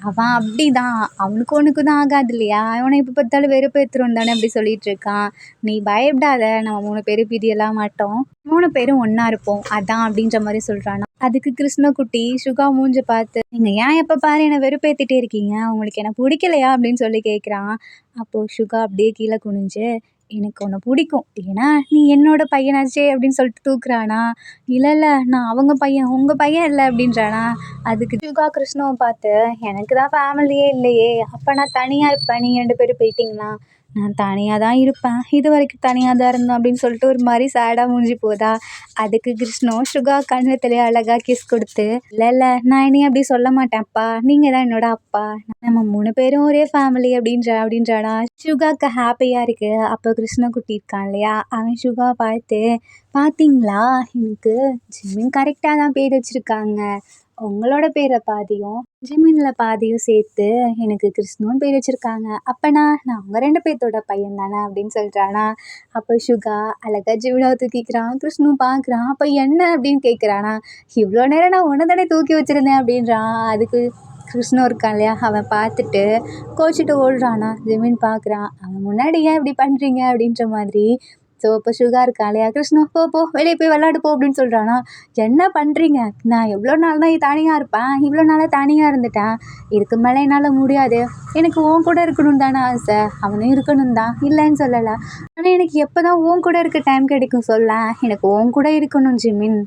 அவன் அப்படிதான், அவனுக்கு ஒன்றுக்கு தான் ஆகாது இல்லையா, அவனை இப்போ பார்த்தாலும் வெறுப்பேற்றுறோம் தானே அப்படி சொல்லிட்டு இருக்கான். நீ பயப்படாத, நம்ம 3 பேரும் பிரியலாம் மாட்டோம், 3 பேரும் ஒன்றா இருப்போம் அதான் அப்படின்ற மாதிரி சொல்கிறானா. அதுக்கு கிருஷ்ணகுட்டி சுகா மூஞ்ச பார்த்து, நீங்கள் ஏன் எப்போ பாரு என்னை வெறுப்பேற்றிட்டே இருக்கீங்க, உங்களுக்கு என்ன பிடிக்கலையா அப்படின்னு சொல்லி கேட்குறான். அப்போது சுகா அப்படியே கீழே குனிஞ்சு, எனக்கு உன்னை பிடிக்கும், ஏன்னா நீ என்னோட பையனாச்சே அப்படின்னு சொல்லிட்டு தூக்குறானா. இல்லை இல்லை, நான் அவங்க பையன், உங்கள் பையன் இல்லை அப்படின்றானா. அதுக்கு சுகா கிருஷ்ணாவை பார்த்து, எனக்கு தான் ஃபேமிலியே இல்லையே, அப்போ நான் தனியாக இருப்பேன், நீங்கள் 2 பேரும் போயிட்டீங்களா, நான் தனியாக தான் இருப்பேன், இது வரைக்கும் தனியாக தான் இருந்தேன் அப்படின்னு சொல்லிட்டு ஒரு மாதிரி சேடாக மூஞ்சி போதா. அதுக்கு கிருஷ்ணம் சுகா கண்ணத்துலேயே அழகாக கிஸ் கொடுத்து, இல்லை இல்லை, நான் இனி அப்படி சொல்ல மாட்டேன்ப்பா, நீங்கள் தான் என்னோட அப்பா, நம்ம 3 பேரும் ஒரே ஃபேமிலி அப்படின்றானா. சுகாக்கு ஹாப்பியாக இருக்குது. அப்போ கிருஷ்ணகுட்டி இருக்கான் இல்லையா, அவன் சுகா பார்த்து, பார்த்தீங்களா எனக்கு ஜிம்மின் கரெக்டாக தான் பேர் வச்சுருக்காங்க, உங்களோட பேரை பாதியும் ஜிமினில் பாதியும் சேர்த்து எனக்கு கிருஷ்ணுன்னு பேர் வச்சுருக்காங்க, அப்போனா நான் அவங்க 2 பேர்த்தோட பையன் தானே அப்படின்னு சொல்கிறானா. அப்போ சுகா அழகாக ஜிமினாவை தூக்கிக்கிறான். கிருஷ்ணு பார்க்குறான். அப்போ என்ன அப்படின்னு கேட்குறானா. இவ்வளோ நேரம் நான் உன்னை தானே தூக்கி வச்சுருந்தேன் அப்படின்றான். அதுக்கு கிருஷ்ணு இருக்கான் இல்லையா, அவன் பார்த்துட்டு கோச்சிட்டு ஓடுறானா. ஜிமின் பார்க்குறான். அவன் முன்னாடி ஏன் இப்படி பண்ணுறீங்க அப்படின்ற மாதிரி. ஸோ இப்போ சுகா இருக்கான் இல்லையா, கிருஷ்ணா போ வெளியே போய் விளாடு போ அப்படின்னு சொல்கிறானா. என்ன பண்ணுறீங்க, நான் எவ்வளோ நாள் தான் தனியாக இருப்பேன், இவ்வளோ நாளாக தனியாக இருந்துட்டேன், இதுக்கு மேலே என்னால் முடியாது, எனக்கு உன் கூட இருக்கணும் தானே ஆசை, அவனும் இருக்கணும் தான், இல்லைன்னு சொல்லலை, ஆனால் எனக்கு எப்போ தான் உன் கூட இருக்க டைம் கிடைக்கும் சொல்ல, எனக்கு உன் கூட இருக்கணும் ஜிமின்,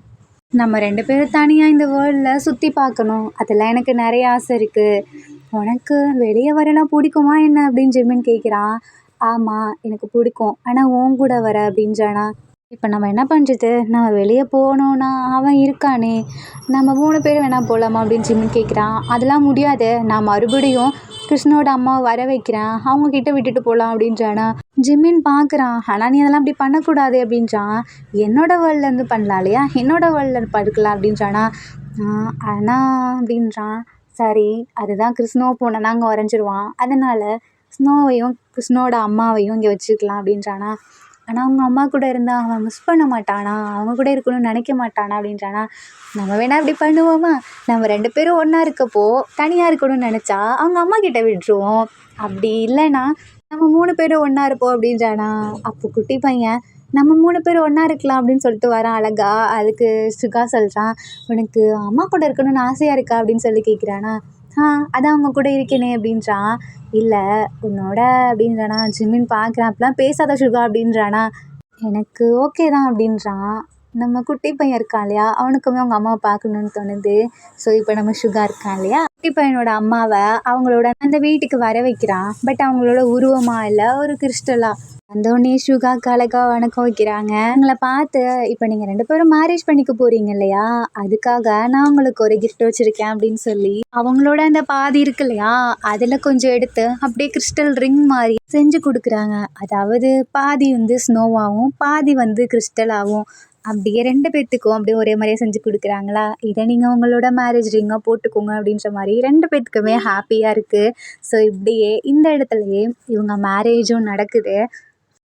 நம்ம 2 பேரும் தனியாக இந்த வேர்ல்டில் சுற்றி பார்க்கணும், அதெல்லாம் எனக்கு நிறைய ஆசை இருக்குது, உனக்கு வெளியே வரலாம் பிடிக்குமா என்ன அப்படின்னு ஜிமின் கேட்குறான். ஆமாம் எனக்கு பிடிக்கும், ஆனால் உன் கூட வர அப்படின்றானா. இப்போ நம்ம என்ன பண்ணுறது, நம்ம வெளியே போகணுன்னா அவன் இருக்கானே, நம்ம 3 பேரும் வேணா போகலாமா அப்படின்னு ஜிமின் கேட்குறான். அதெல்லாம் முடியாது, நான் மறுபடியும் கிருஷ்ணோட அம்மாவை வர வைக்கிறேன், அவங்க கிட்ட விட்டுட்டு போகலாம் அப்படின்றானா. ஜிமின் பார்க்குறான், ஆனால் நீ அதெல்லாம் அப்படி பண்ணக்கூடாது அப்படின்றான். என்னோட வேர்ல்ட்லேருந்து பண்ணலாம் இல்லையா, என்னோட வேர்ல்டில் படுக்கலாம் அப்படின்றானா. ஆனால் அப்படின்றான். சரி, அதுதான் கிருஷ்ணோ போனேன்னா அங்கே வரைஞ்சிருவான், அதனால் ஸ்னோவையும் கிருஷ்ணோட அம்மாவையும் இங்கே வச்சுக்கலாம் அப்படின்றானா. ஆனால் அவங்க அம்மா கூட இருந்தால் அவன் மிஸ் பண்ண மாட்டானா, அவங்க கூட இருக்கணும்னு நினைக்க மாட்டானா அப்படின்றானா. நம்ம வேணால் இப்படி பண்ணுவோமா, நம்ம 2 பேரும் ஒன்றா இருக்கப்போ தனியாக இருக்கணும்னு நினச்சா அவங்க அம்மா கிட்ட விட்டுருவோம், அப்படி இல்லைன்னா நம்ம 3 பேரும் ஒன்றா இருப்போம் அப்படின்றானா. அப்போ குட்டி பையன் நம்ம 3 பேரும் ஒன்றா இருக்கலாம் அப்படின்னு சொல்லிட்டு வரான் அழகா. அதுக்கு சுகா சொல்கிறான், உனக்கு அம்மா கூட இருக்கணும்னு ஆசையாக இருக்கா அப்படின்னு சொல்லி கேட்குறானா. அதான் அவங்க கூட இருக்கேனே அப்படின்றான். இல்லை உன்னோட அப்படின்றானா. ஜிமின் பார்க்குறான், அப்படிலாம் பேசாத சுகா அப்படின்றானா. எனக்கு ஓகே தான் அப்படின்றான். நம்ம குட்டி பையன் இருக்கான் இல்லையா, அவனுக்குமே அவங்க அம்மாவை பார்க்கணுன்னு தோணுது. ஸோ இப்போ நம்ம சுகா இருக்கான் இல்லையா, குட்டி பையனோட அம்மாவை அவங்களோட அந்த வீட்டுக்கு வர வைக்கிறான். பட் அவங்களோட உருவமாக இல்லை, ஒரு கிறிஸ்டலாக. வந்தோடனே சுகாக்கு அழகா வணக்கம் வைக்கிறாங்க. அவங்கள பார்த்து, இப்போ நீங்கள் 2 பேரும் மேரேஜ் பண்ணிக்க போகிறீங்க இல்லையா, அதுக்காக நான் உங்களுக்கு ஒரு கிஃப்ட் வச்சுருக்கேன் அப்படின்னு சொல்லி அவங்களோட அந்த பாதி இருக்கு இல்லையா, அதில் கொஞ்சம் எடுத்து அப்படியே கிறிஸ்டல் ரிங் மாதிரி செஞ்சு கொடுக்குறாங்க. அதாவது பாதி வந்து ஸ்னோவாகவும் பாதி வந்து கிறிஸ்டலாகவும், அப்படியே 2 பேர்த்துக்கும் அப்படியே ஒரே மாதிரியே செஞ்சு கொடுக்குறாங்களா. இதை நீங்கள் உங்களோட மேரேஜ் ரிங்காக போட்டுக்கோங்க அப்படின்ற மாதிரி 2 பேர்த்துக்குமே ஹாப்பியாக இருக்குது. ஸோ இப்படியே இந்த இடத்துலையே இவங்க மேரேஜும் நடக்குது.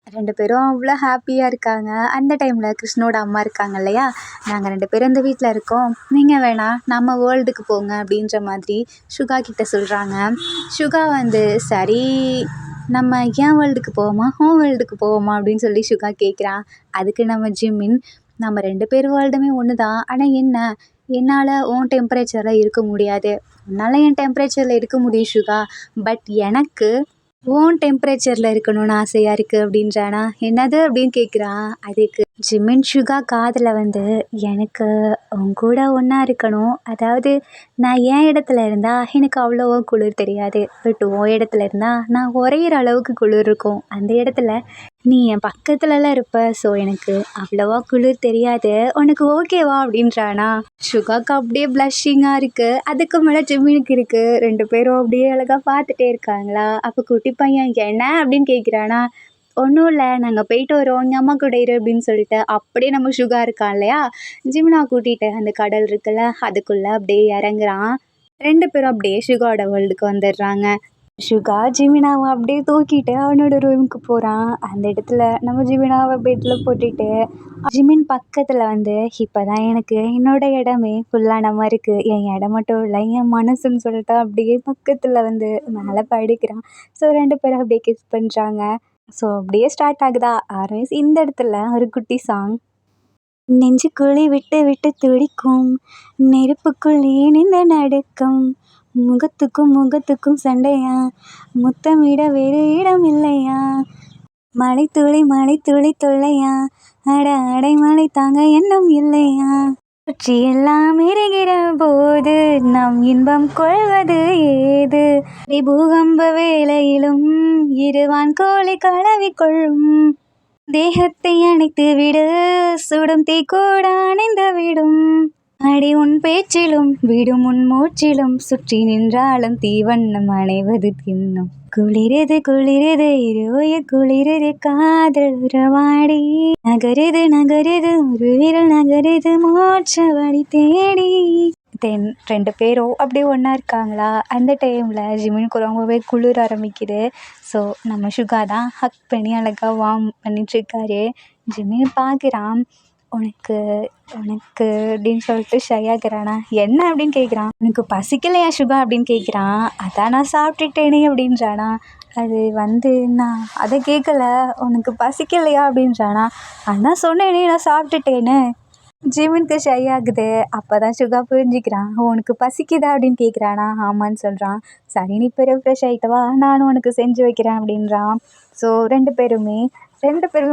2 பேரும் அவ்வளோ ஹாப்பியாக இருக்காங்க. அந்த டைமில் கிருஷ்ணோட அம்மா இருக்காங்க இல்லையா, நாங்கள் 2 பேரும் இந்த வீட்டில் இருக்கோம், நீங்கள் வேணா நம்ம வேர்ல்டுக்கு போங்க அப்படின்ற மாதிரி சுகா கிட்ட சொல்கிறாங்க. சுகா வந்து சரி, நம்ம ஏன் வேர்ல்டுக்கு போவோமா உன் வேர்ல்டுக்கு போவோமா அப்படின்னு சொல்லி சுகா கேட்குறான். அதுக்கு நம்ம ஜிமின், நம்ம 2 பேர் வேர்ல்டுமே ஒன்று தான், ஆனால் என்ன, என்னால் உன் டெம்பரேச்சரில் இருக்க முடியாது, உன்னால் என் டெம்பரேச்சரில் இருக்க முடியும் சுகா, பட் எனக்கு உன் டெம்பரேச்சரில் இருக்கணும்னு ஆசையாக இருக்குது அப்படின்றானா. என்னது அப்படின்னு கேட்குறான். அதுக்கு ஜிமின் சுகா காதில் வந்து, எனக்கு உன் கூட ஒன்றா இருக்கணும், அதாவது நான் என் இடத்துல இருந்தால் எனக்கு அவ்வளோவா குளிர் தெரியாது, பட் உன் இடத்துல இருந்தால் நான் உறையிற அளவுக்கு குளிர் இருக்கும், அந்த இடத்துல நீ என் பக்கத்துலலாம் இருப்ப, ஸோ எனக்கு அவ்வளோவா குளிர் தெரியாது, உனக்கு ஓகேவா அப்படின்றானா. சுகாக்கு அப்படியே ப்ளஷிங்காக இருக்குது. அதுக்கு மேலே ஜிம்மினுக்கு இருக்குது. 2 பேரும் அப்படியே அழகாக பார்த்துட்டே இருக்காங்களா. அப்போ குட்டி பையன் என்ன அப்படின்னு கேட்குறானா. ஒன்றும் இல்லை, நாங்கள் போயிட்டு வரோம், எங்கள் அம்மா கூட இரு அப்படின்னு சொல்லிட்டு அப்படியே நம்ம சுகா இருக்கான் இல்லையா, ஜிம்னா கூட்டிகிட்டு அந்த கடல் இருக்குல்ல அதுக்குள்ளே அப்படியே இறங்குறான். 2 பேரும் அப்படியே சுகாவோட வேர்ல்டுக்கு வந்துடுறாங்க. சுகா ஜிமினாவை அப்படியே தூக்கிட்டு அவனோட ரூமுக்கு போகிறான். அந்த இடத்துல நம்ம ஜிமினாவை பெட்டில் போட்டுட்டு ஜிமின் பக்கத்தில் வந்து, இப்போ தான் எனக்கு என்னோட இடமே ஃபுல்லான மாதிரி இருக்குது, என் இடம் மட்டும் இல்லை என் மனசுன்னு சொல்லிட்டு அப்படியே பக்கத்தில் வந்து மேலே படுக்கிறான். ஸோ 2 பேரும் அப்படியே கிஸ் பண்ணுறாங்க. ஸோ அப்படியே ஸ்டார்ட் ஆகுதா ஆர்வேஸ். இந்த இடத்துல ஒரு குட்டி சாங். நெஞ்சுக்குழி விட்டு விட்டு துடிக்கும், நெருப்புக்குள் ஏன் இந்த நடுக்கம், முகத்துக்கும் முகத்துக்கும் சண்டையா, முத்தமிட வேறு இடம் இல்லையா, மழை துளி தொல்லையா, அட அடைமழை தாங்க எண்ணம் இல்லையா, சுற்றி எல்லாம் எரிகிற போது நம் இன்பம் கொள்வது ஏது, பூகம்ப வேளையிலும் இருவான் கோழி கலவி கொள்ளும், தேகத்தை அணைத்து விடு, சுடும் தீ கூட அணைந்து விடும், அடி உன் பேச்சிலும் விடும் உன் மூச்சிலும், சுற்றி நின்றாலும் தீவண்ணம் அணைவது தின்னும், குளிரது குளிரது இருய குளிரது காதல் உறவாடி, நகருது நகருது ஒரு விரல் நகருது மோட்ச வழி தேடி. தென் 2 பேரும் அப்படியே ஒன்றா இருக்காங்களா. அந்த டைமில் ஜிமினுக்கு ரொம்பவே குளிர ஆரம்பிக்குது. ஸோ நம்ம சுகா தான் ஹக் பண்ணி அழகாக வார்ம் பண்ணிகிட்ருக்காரு. ஜிமின் பார்க்குறான். உனக்கு உனக்கு அப்படின்னு சொல்லிட்டு ஷையாகிறானா. என்ன அப்படின்னு கேட்குறான். உனக்கு பசிக்கலையா சுகா அப்படின்னு கேட்குறான். அதான் நான் சாப்பிட்டுட்டேனே அப்படின்றானா. அது வந்து நான் அதை கேட்கல, உனக்கு பசிக்கலையா அப்படின்றானா. அதான் சொன்னேனே நான் சாப்பிட்டுட்டேன்னு. ஜிமினுக்கு ஷை ஆகுது. அப்போ தான் சுகா புரிஞ்சுக்கிறான். உனக்கு பசிக்குதா அப்படின்னு கேட்குறானா. ஆமான்னு சொல்கிறான். சரி நீ இப்போ ரெஃப்ரெஷ் ஆகிட்டவா, நானும் உனக்கு செஞ்சு வைக்கிறேன் அப்படின்றான். ஸோ 2 பேருமே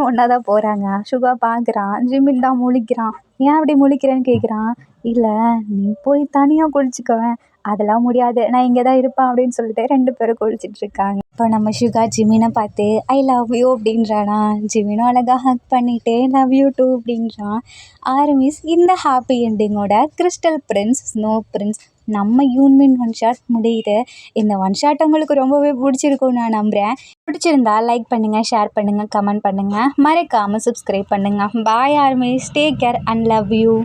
ஒன்றா தான் போகிறாங்க. சுகா பார்க்குறான். ஜிமின் தான் முழிக்கிறான். ஏன் அப்படி முழிக்கிறேன்னு கேட்குறான். இல்லை நீ போய் தனியாக குளிச்சுக்கவேன், அதெல்லாம் முடியாது, நான் இங்கே தான் இருப்பேன் அப்படின்னு சொல்லிட்டு 2 பேரும் குளிச்சிட்டு இருக்காங்க. இப்போ நம்ம சுகா ஜிமினை பார்த்து ஐ லவ் யூ அப்படின்றானா, ஜிமினும் அழகாக ஹக் பண்ணிட்டு லவ் யூ டூ அப்படின்றான். ஆர்மிஸ் இந்த ஹாப்பி எண்டிங்கோட கிறிஸ்டல் பிரின்ஸ் ஸ்னோ பிரின்ஸ் நம்ம யூன்மின் ஒன் ஷாட் முடியுது. இந்த ஒன் ஷாட் உங்களுக்கு ரொம்பவே பிடிச்சிருக்கும்னு நான் நம்புகிறேன். பிடிச்சிருந்தா லைக் பண்ணுங்கள், ஷேர் பண்ணுங்கள், கமெண்ட் பண்ணுங்கள், மறக்காமல் சப்ஸ்கிரைப் பண்ணுங்கள். Bye armys, take care and love you.